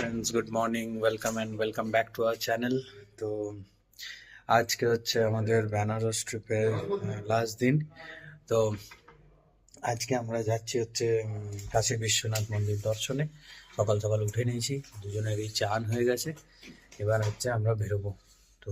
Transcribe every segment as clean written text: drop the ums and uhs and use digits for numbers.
Friends, good morning, welcome back to our channel. তো আজকে হচ্ছে আমাদের বেনারস ট্রিপের লাস্ট দিন। তো আজকে আমরা যাচ্ছি হচ্ছে কাশী বিশ্বনাথ মন্দির দর্শনে। সকাল সকাল উঠে নিয়েছি, দুজনেরই চান হয়ে গেছে। এবার হচ্ছে আমরা বেরোবো। তো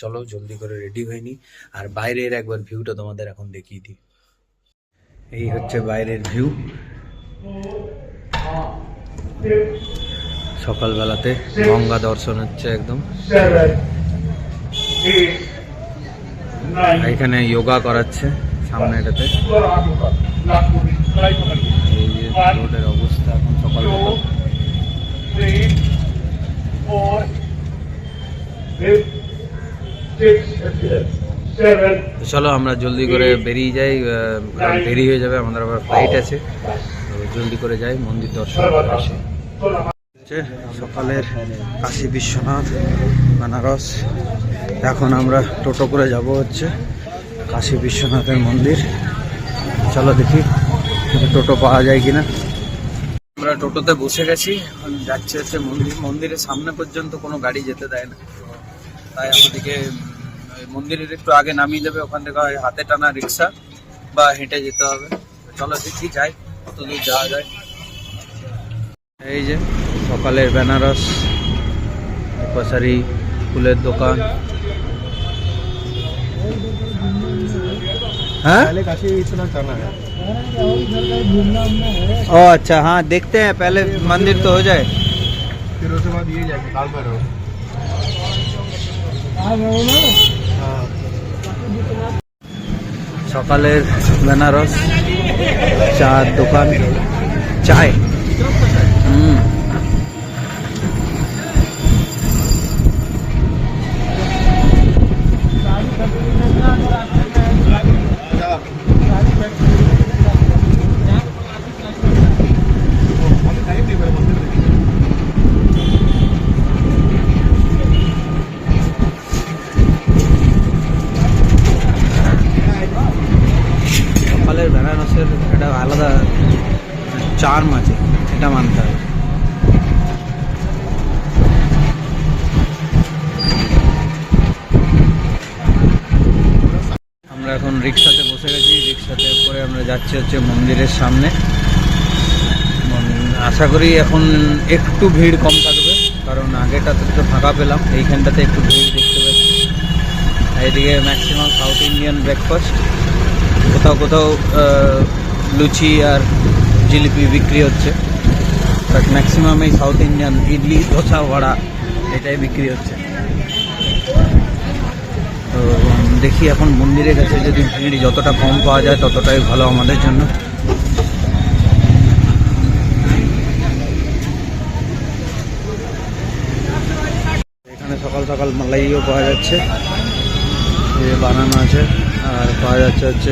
চলো জলদি করে রেডি হয়ে নিই, আর বাইরের একবার ভিউটা তোমাদের এখন দেখিয়ে দিই। এই হচ্ছে বাইরের ভিউ। সকালবেলাতে গঙ্গা দর্শন হচ্ছে একদম। এখানে যোগা করাচ্ছে সামনেটাতে। এই যে রোডের অবস্থা এখন সকাল সকাল। চলো আমরা জলদি করে বেরিয়ে যাই, কারণ দেরি হয়ে যাবে, আমাদের আবার ফ্লাইট আছে। তো জলদি করে যাই, মন্দির দর্শন করে আসি। সকালের কাশী বিশ্বনাথ বেনারস। এখন আমরা টোটো করে যাব হচ্ছে কাশী বিশ্বনাথের মন্দির। চলো দেখি টোটো পাওয়া যায় কিনা। আমরা টোটোতে বসে গেছি, এখন যাচ্ছে হচ্ছে মন্দিরের সামনে পর্যন্ত কোনো গাড়ি যেতে দেয় না, তাই আমাদেরকে মন্দিরের একটু আগে নামিয়ে দেবে। ওখান থেকে হাতে টানা রিক্সা বা হেঁটে যেতে হবে। চলো দেখি যাই কতদূর যাওয়া যায়। এই যে সকালের বেনারস, কসারি ফুলের দোকান। हाँ ओ अच्छा, हाँ देखते हैं, पहले मंदिर तो हो जाए, फिर उसके बाद ये जाएंगे काल भैरव। সকালের বেনারস চার দোকান, চায়। বেনারসের একটা আলাদা চার্ম আছে, এটা মানতে হবে। আমরা এখন রিক্সাতে বসে গেছি, রিক্সাতে করে আমরা যাচ্ছি হচ্ছে মন্দিরের সামনে। আশা করি এখন একটু ভিড় কম থাকবে, কারণ আগেটাতে তো ফাঁকা পেলাম, এইখানটাতে একটু ভিড় দেখতে পাচ্ছি। এইদিকে ম্যাক্সিমাম সাউথ ইন্ডিয়ান ব্রেকফাস্ট, কোথাও কোথাও লুচি আর জিলিপি বিক্রি হচ্ছে, বাট ম্যাক্সিমাম এই সাউথ ইন্ডিয়ান ইডলি, ধোসা, বড়া এটাই বিক্রি হচ্ছে। তো দেখি এখন মন্দিরের কাছে যদি ভিড় যতটা কম পাওয়া যায় ততটাই ভালো আমাদের জন্য। এখানে সকাল সকাল মালাইও পাওয়া যাচ্ছে, বানানো আছে। আর পাওয়া যাচ্ছে হচ্ছে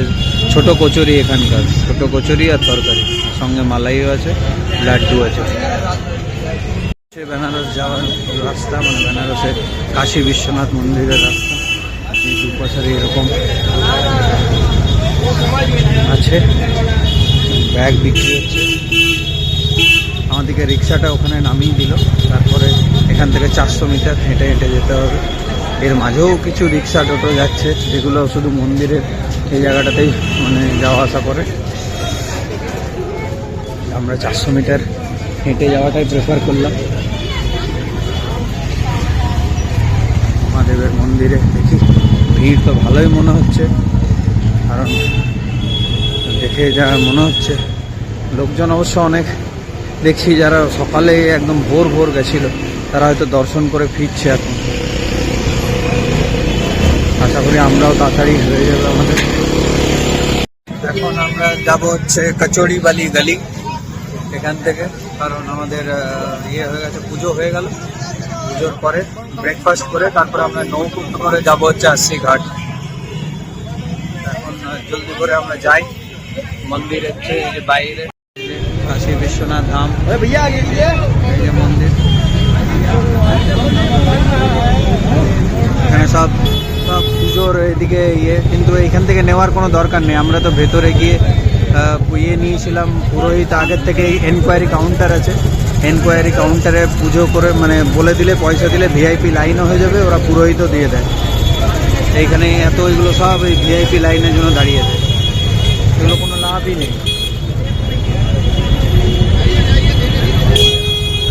ছোটো কচুরি, এখানকার ছোটো কচুরি আর তরকারি, সঙ্গে মালাইও আছে, লাড্ডু আছে। বেনারস যাওয়ার রাস্তা, মানে বেনারসের কাশী বিশ্বনাথ মন্দিরের রাস্তা। এই দুপাশে এরকম আছে, ব্যাগ বিক্রি হচ্ছে। আমাদেরকে রিক্সাটা ওখানে নামিয়ে দিল, তারপরে এখান থেকে 400 মিটার হেঁটে হেঁটে যেতে হবে। এর মাঝেও কিছু রিক্সা টোটো যাচ্ছে, যেগুলো শুধু মন্দিরের এই জায়গাটাতেই মানে যাওয়া আসা করে। আমরা 400 মিটার হেঁটে যাওয়াটাই প্রেফার করলাম। মহাদেবের মন্দিরে দেখি ভিড় তো ভালোই মনে হচ্ছে, কারণ দেখে যা মনে হচ্ছে লোকজন অবশ্য অনেক দেখছি, যারা সকালে একদম ভোর গেছিল তারা হয়তো দর্শন করে ফিরছে এখন। আশা করি আমরাও তাড়াতাড়ি হয়ে যাবে আমাদের। এখন আমরা যাব হচ্ছে কচুরি বালি গলি এখান থেকে, কারণ আমাদের ইয়ে হয়ে গেছে, পুজো হয়ে গেল। পুজোর পরে ব্রেকফাস্ট করে তারপরে আমরা নৌকো করে যাব হচ্ছে 80 ঘাট। এখন জলদি করে আমরা যাই মন্দিরের যে বাইরে, কাশী বিশ্বনাথ ধাম, এই যে মন্দির। এখানে সব পুজোর এদিকে ইয়ে, কিন্তু এইখান থেকে নেওয়ার কোনো দরকার নেই। আমরা তো ভেতরে গিয়ে ইয়ে নিয়েছিলাম, পুরোহিত আগের থেকে এনকোয়ারি কাউন্টার আছে, এনকোয়ারি কাউন্টারে পুজো করে মানে বলে দিলে, পয়সা দিলে ভিআইপি লাইনও হয়ে যাবে, ওরা পুরোহিতও দিয়ে দেয়। এইখানে এত এগুলো সব এই ভিআইপি লাইনের জন্য দাঁড়িয়ে দেয়, এগুলো কোনো লাভই নেই।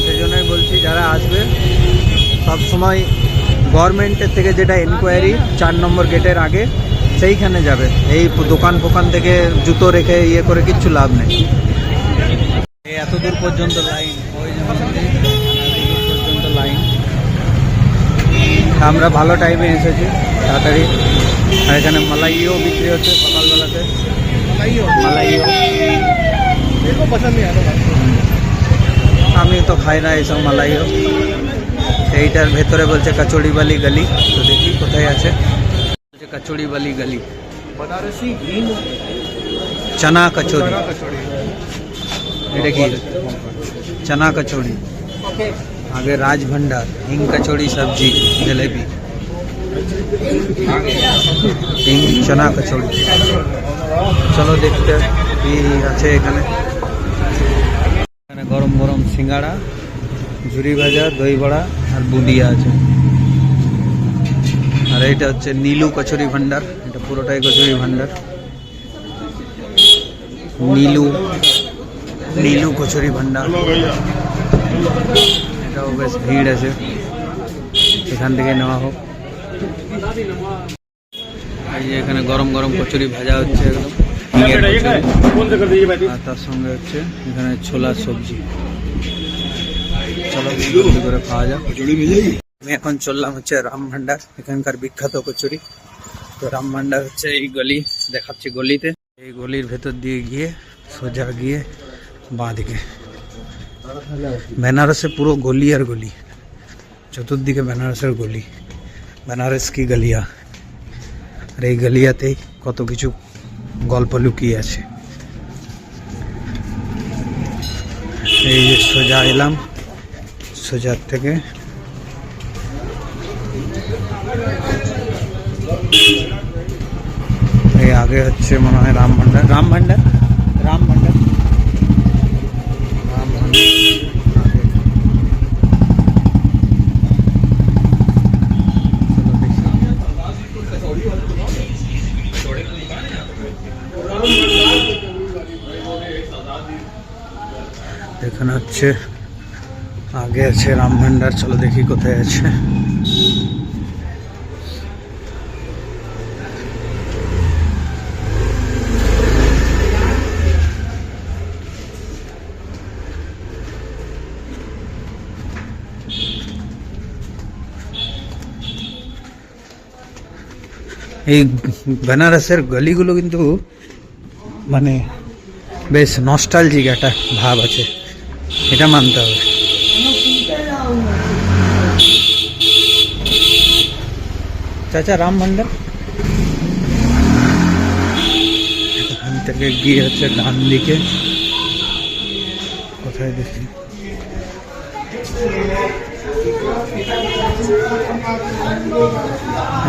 সেই জন্যই বলছি যারা আসবে সব সময় গভর্নমেন্টের থেকে যেটা এনকোয়ারি 4 নম্বর গেটের আগে সেইখানে যাবে। এই দোকান ফোকান থেকে জুতো রেখে ইয়ে করে কিচ্ছু লাভ নেই। এত দূর পর্যন্ত লাইন, ওই পর্যন্ত লাইন। আমরা ভালো টাইমে এসেছি, তাড়াতাড়ি। আর এখানে মালাইও বিক্রি হচ্ছে সকালবেলাতে, মালাইও। আমি তো খাই না এইসব মালাইও। এইটার ভেতরে বলছে কচুরিবালি গলি, তো দেখি কোথায় আছে। বলছে কচুরিবালি গলি, बनारसी हिंग चना कचौड़ी। এটা কি चना कचौड़ी, आगे राज भंडार हिंग कचौड़ी सब्जी जलेबी, हिंग चना कचौड़ी। चलो देखते কি আছে এখানে। এখানে গরম গরম সিঙ্গাড়া, ঝুরি ভাজা, দই বড়া আর বুদিয়া আছে। আর এটা হচ্ছে নীলু কচুরি ভান্ডার, এটা পুরোটাই কচুরি ভান্ডার। নীলু কচুরি ভান্ডার, এটাও বেশ ভিড় আছে, এখান থেকে নেওয়া হোক। এই যে এখানে গরম গরম কচুরি ভাজা হচ্ছে একদম, আর তার সঙ্গে হচ্ছে এখানে ছোলার সবজি। চলো জলদি করে খাওয়া যাক। আমি এখন চললাম হচ্ছে রাম ভান্ডার, এখানকার বিখ্যাত কচুরি। তো রাম ভান্ডার হচ্ছে এই গলি দেখাচ্ছি, গলিতে এই গলির ভেতর দিয়ে গিয়ে সোজা গিয়ে বাঁ দিকে বেনারসে পুরো গলি আর গলি, চতুর্দিকে বেনারসের গলি, বেনারস কি গলিয়া। আর এই গলিয়াতেই কত কিছু গল্প লুকিয়ে আছে। এই যে সোজা এলাম, সোজার থেকে এই আগে হচ্ছে মনে হয় রাম ভান্ডার, রাম ভান্ডার, রাম ভান্ডার, রাম ভান্ডার। এখানে হচ্ছে আগে আছে রাম ভান্ডার, চলো দেখি কোথায় আছে। এই বেনারসের গলিগুলো কিন্তু মানে বেশ নস্টালজিক একটা ভাব আছে, এটা মানতে হবে। চাচা রাম ভান্ডার, এখান থেকে গিয়ে হচ্ছে ডান দিকে কোথায় দেখি,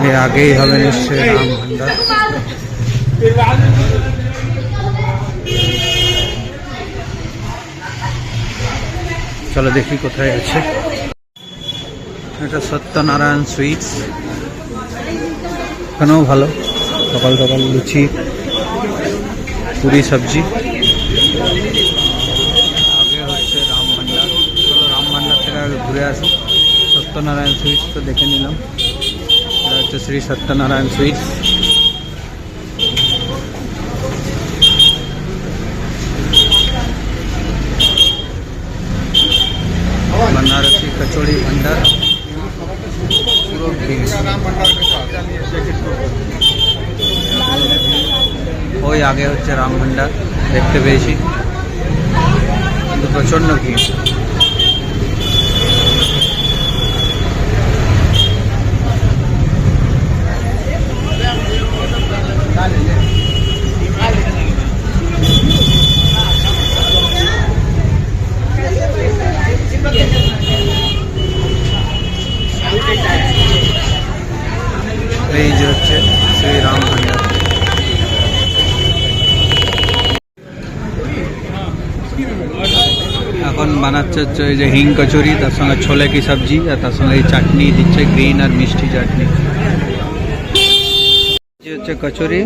এই আগেই হবে নিশ্চয়ই রাম ভান্ডার। চলো দেখি কোথায় আছে। এটা সত্যনারায়ণ সুইটস, এখানেও ভালো, সকাল সকাল লুচি পুরি সবজি। আগে হচ্ছে রাম ভান্ডার, চলো রাম ভান্ডার থেকে আগে ঘুরে আসি। সত্যনারায়ণ সুইটস তো দেখে নিলাম, এটা হচ্ছে শ্রী সত্যনারায়ণ সুইটস। बनारसी कचौड़ी भंडार পুরো ভিড়। ওই আগে হচ্ছে রাম ভান্ডার দেখতে পেয়েছি, কিন্তু প্রচন্ড ভিড়। এই যে হচ্ছে শ্রী রাম ভান্ডার। এখন বানাচ্ছে হচ্ছে ওই যে হিং কচুরি, তার সঙ্গে ছোলে কি সবজি, আর তার সঙ্গে এই চাটনি দিচ্ছে গ্রিন আর মিষ্টি চাটনি। হচ্ছে কচুরি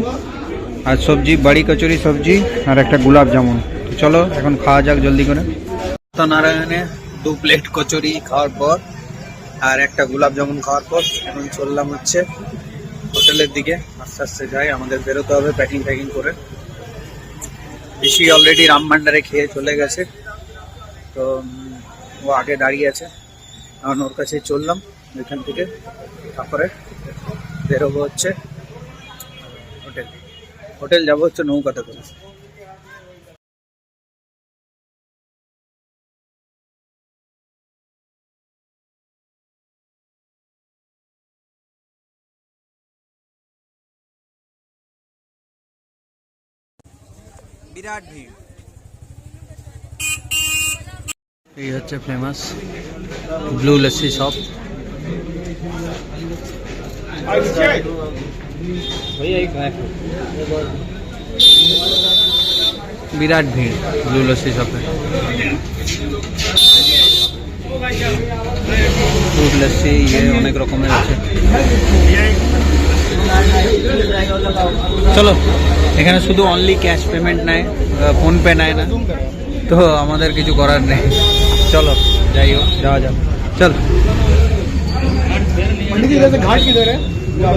আর সবজি, বড়ি কচুরি সবজি আর একটা গোলাপ জামুন। চলো এখন খাওয়া যাক জলদি করে। তো নারায়ণে 2 প্লেট কচুরি খাওয়ার পর আর একটা গোলাপ জামুন খাওয়ার পর এখন চললাম হচ্ছে হোটেলের দিকে। আস্তে আস্তে যাই, আমাদের বেরোতে হবে প্যাকিং করে। ঋষি অলরেডি রাম ভান্ডারে খেয়ে চলে গেছে, তো ও আগে দাঁড়িয়ে আছে, এখন ওর কাছে চললাম এখান থেকে। তারপরে বেরোবো হচ্ছে হোটেল যাবো হচ্ছে নৌকাতে করে। বিরাট ভিড়। এই হচ্ছে ফেমাস ব্লু লস্যি শপ। বিরাট ভিড় ব্লু লস্যি শপে। দুধ লস্যি অনেক রকমের আছে। চলো, এখানে শুধু অনলি ক্যাশ পেমেন্ট নেয়, ফোন পে নেয় না, তো আমাদের কিছু করার নেই। চলো যাই হোক, যাওয়া যাক। চল। घाट किधर है?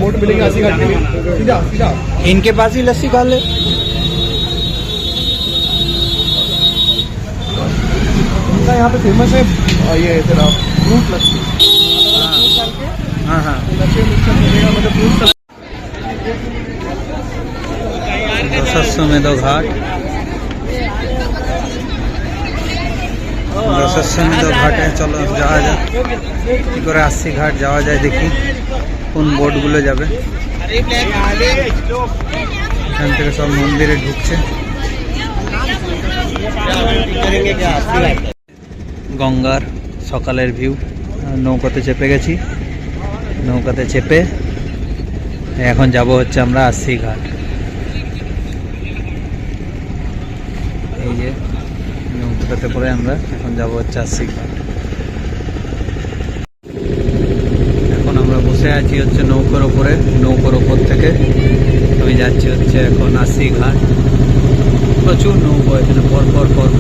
मोटर मिलेगी 80 घाट के लिए सीधा सीधा इनके पास ही लस्सी खा ले। इनका यहाँ पे फेमस है ये तेरा फ्रूट लस्सी। हाँ हाँ, लस्सी मिक्सर मिलेगा, मतलब फ्रूट दशमेध घाट, দশমেধ ঘাটে চলো যাওয়া যাক। কি করে 80 ঘাট যাওয়া যায় দেখি, কোন বোটগুলো যাবে। এখান থেকে সব মন্দিরে ঢুকছে। গঙ্গার সকালের ভিউ। নৌকাতে চেপে গেছি, নৌকাতে চেপে এখন যাব হচ্ছে আমরা 80 ঘাট। এই যে নৌকাতে করে আমরা এখন যাব হচ্ছে 80 ঘাট। এখন আমরা বসে আছি হচ্ছে নৌকার ওপরে, নৌকার ওপর থেকে আমি যাচ্ছি হচ্ছে এখন 80 ঘাট। প্রচুর নৌকো এখানে,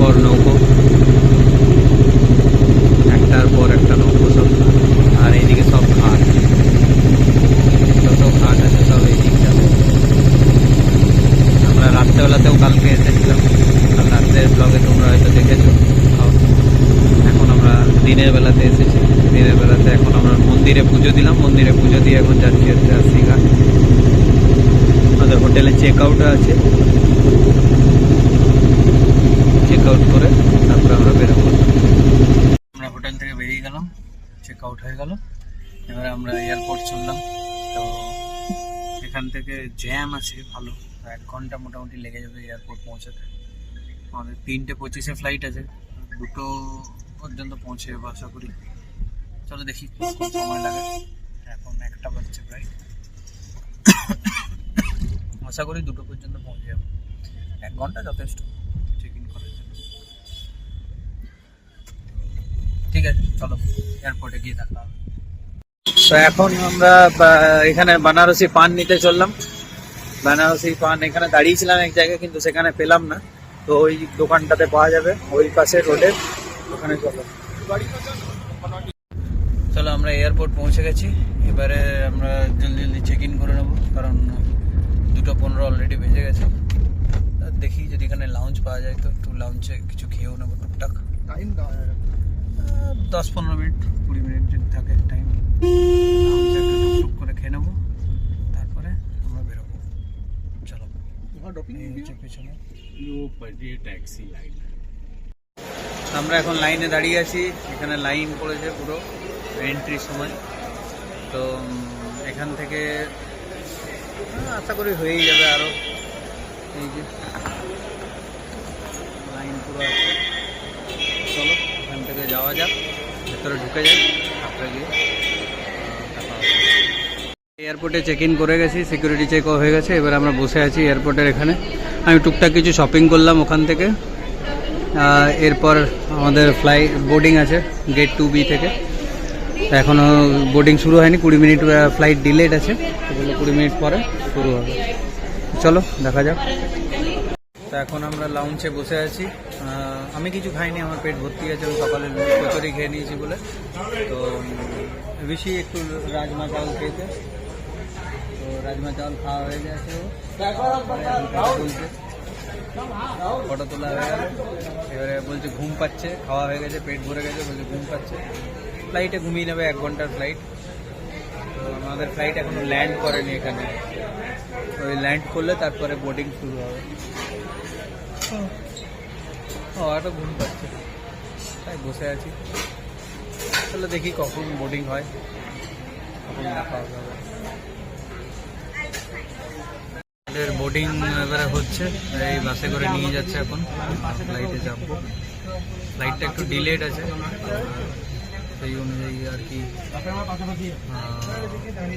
পর নৌকো, একটার পর একটা নৌকো সব। আর এইদিকে সব ঘাট, যত ঘাট আছে সব এইদিক যাবে। আমরা রাত্রেবেলাতেও কালকে এসেছিলাম, কাল রাত্রের ব্লগে তোমরা হয়তো দেখেছো। এখন আমরা দিনের বেলাতে এসেছি, দিনের বেলাতে এখন আমরা মন্দিরে পুজো দিলাম, মন্দিরে পুজো দিয়ে এখন যাচ্ছি হচ্ছে 80 ঘাট। আমাদের হোটেলে চেক আউটও আছে, চেক আউট করে তারপরে আমরা বেরোবো। আমরা হোটেল থেকে বেরিয়ে গেলাম, চেক আউট হয়ে গেল, এবারে আমরা এয়ারপোর্ট চললাম। তো এখান থেকে জ্যাম আছে ভালো, 1 ঘন্টা মোটামুটি লেগে যাবে এয়ারপোর্ট পৌঁছাতে। আমাদের 3:25-এ ফ্লাইট আছে, 2 পর্যন্ত পৌঁছে যাবো আশা করি। চলো দেখি কত সময় লাগে। এখন 1টা বাজছে প্রায়, আশা করি 2 পর্যন্ত পৌঁছে যাবো। 1 ঘন্টা যথেষ্ট চেক ইন করার জন্য। ঠিক আছে, চলো এয়ারপোর্টে গিয়ে দেখা হবে। তো এখন আমরা এখানে বানারসি পান নিতে চললাম। বানারসি পান এখানে দাঁড়িয়েছিলাম এক জায়গায়, কিন্তু সেখানে পেলাম না, তো ওই দোকানটাতে পাওয়া যাবে ওই পাশে রোডে, ওখানে চলো। চলো আমরা এয়ারপোর্ট পৌঁছে গেছি, এবারে আমরা জলদি চেক ইন করে নেবো, কারণ 2:15 অলরেডি বেজে গেছে। দেখি যদি এখানে লাউঞ্জ পাওয়া যায় তো একটু লাউঞ্জে কিছু খেয়েও নেবো টুকটাক। टाइम 10-15 মিনিট 20 মিনিট যদি থাকে টাইম, লাউঞ্জে একটু টুকটুক করে খেয়ে নেবো, তারপরে আমরা বেরোবো। চলো, এই হচ্ছে পেছনে टैक्सी लाइन। আমরা এখন লাইনে দাঁড়িয়ে আছি, এখানে লাইন পড়েছে পুরো এন্ট্রির সময়। তো এখান থেকে আশা করি হয়েই যাবে আরও। এই যে লাইন পুরো আছে, চলো এখান থেকে যাওয়া যাক, ভেতরে ঢুকে যাই, তারপরে গিয়ে এয়ারপোর্টে চেক ইন করে গেছি, সিকিউরিটি চেক হয়ে গেছে। এবার আমরা বসে আছি এয়ারপোর্টের এখানে। আমি টুকটাক কিছু শপিং করলাম ওখান থেকে, এরপর আমাদের ফ্লাইট বোর্ডিং আছে গেট 2B থেকে। তো এখনও বোর্ডিং শুরু হয়নি, 20 মিনিট ফ্লাইট ডিলেড আছে, তো বললো 20 মিনিট পরে শুরু হবে। চলো দেখা যাক। তো এখন আমরা লাউঞ্চে বসে আছি। আমি কিছু খাইনি, আমার পেট ভর্তি আছে, আমি সকালে কচুরি খেয়ে নিয়েছি বলে। তো বেশি একটু রাজমা চাউল খেয়েছে, তো রাজমা চাউল খাওয়া হয়ে গেছে। বলছে ফটো তোলা হয়ে গেল, এবারে বলছে ঘুম পাচ্ছে, খাওয়া হয়ে গেছে, পেট ভরে গেছে, বলছে ঘুম পাচ্ছে। ফ্লাইটে ঘুমিয়ে নেবে, 1 ঘন্টার ফ্লাইট। তো আমাদের ফ্লাইট এখনো ল্যান্ড করেনি এখানে, ওই ল্যান্ড করলে তারপরে বোর্ডিং শুরু হবে। তো ঘুম পাচ্ছে, তাই বসে আছি। তাহলে দেখি কখন বোর্ডিং হয়, কখন দেখা হবে। বোর্ডিং এবারে হচ্ছে, এই বাসে করে নিয়ে যাচ্ছে এখন, ফ্লাইটে যাবো। ফ্লাইটটা একটু ডিলেড আছে, সেই অনুযায়ী আর কি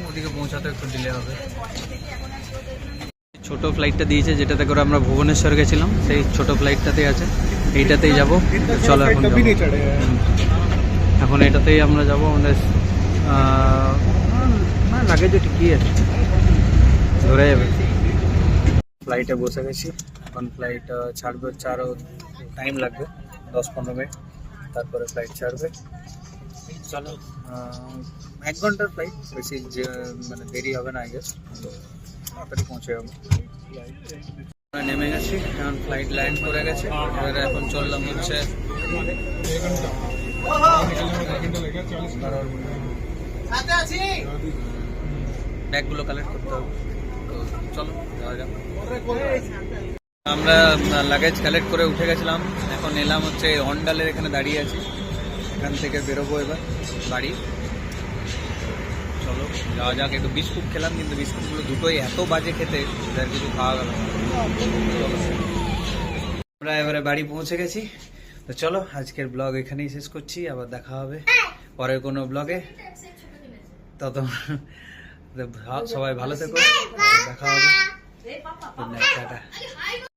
ওদিকে পৌঁছাতে একটু ডিলে হবে। ছোট ফ্লাইটটা দিয়েছে, যেটাতে করে আমরা ভুবনেশ্বর গেছিলাম, সেই ছোট ফ্লাইটটাতে আছে, এইটাতেই যাব। চলো এখন এখন এটাতেই আমরা যাব। আমাদের লাগেজ ঠিকই আছে, ধরে যাবে। ফ্লাইটে বসে গেছি, এখন ফ্লাইট ছাড়বে, আরও টাইম লাগবে 10-15 মিনিট, তারপরে ফ্লাইট ছাড়বে। চলো 1 ঘন্টার ফ্লাইট, বেশি যে মানে দেরি হবে না, আই গেস, তাড়াতাড়ি পৌঁছে যাবো। নেমে গেছি, এখন ফ্লাইট ল্যান্ড করে গেছে। এবারে এখন চললাম হচ্ছে ব্যাগগুলো কালেক্ট করতে হবে। তো চলো যাওয়া যাক। আমরা লাগেজ কালেক্ট করে উঠে গেছিলাম, এখন এলাম হচ্ছে অন্ডালের এখানে দাঁড়িয়ে আছি। এখান থেকে বেরোবো এবার বাড়ি। চলো যাওয়া যাক। একটু বিস্কুট খেলাম, কিন্তু বিস্কুটগুলো দুটোই এত বাজে খেতে, আর কিছু খাওয়া গেল না। আমরা এবারে বাড়ি পৌঁছে গেছি। তো চলো আজকের ব্লগ এখানেই শেষ করছি, আবার দেখা হবে পরের কোনো ব্লগে। তত সবাই ভালো থেকো, দেখা হবে। Good night, tata.